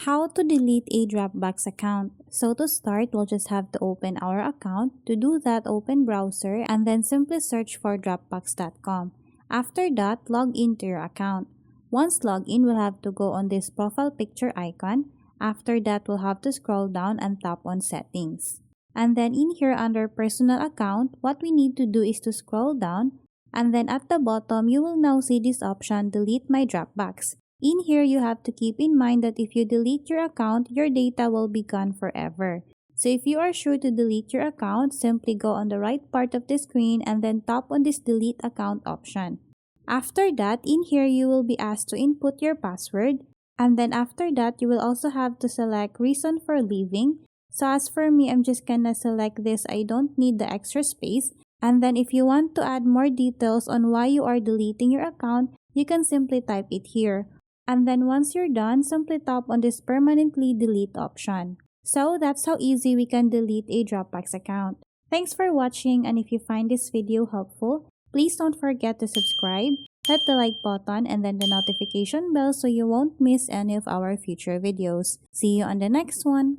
How to delete a Dropbox account. So to start, we'll just have to open our account. To do that, open browser and then simply search for dropbox.com. After that, log into your account. Once logged in, we'll have to go on this profile picture icon. After that, we'll have to scroll down and tap on settings. And then in here under personal account, what we need to do is to scroll down, and then at the bottom, you will now see this option, delete my Dropbox. In here, you have to keep in mind that if you delete your account, your data will be gone forever. So if you are sure to delete your account, simply go on the right part of the screen and then tap on this delete account option. After that, in here, you will be asked to input your password. And then after that, you will also have to select reason for leaving. So as for me, I'm just gonna select this. I don't need the extra space. And then if you want to add more details on why you are deleting your account, you can simply type it here. And then once you're done, simply tap on this permanently delete option. So that's how easy we can delete a Dropbox account. Thanks for watching, and if you find this video helpful, please don't forget to subscribe, hit the like button and then the notification bell so you won't miss any of our future videos. See you on the next one.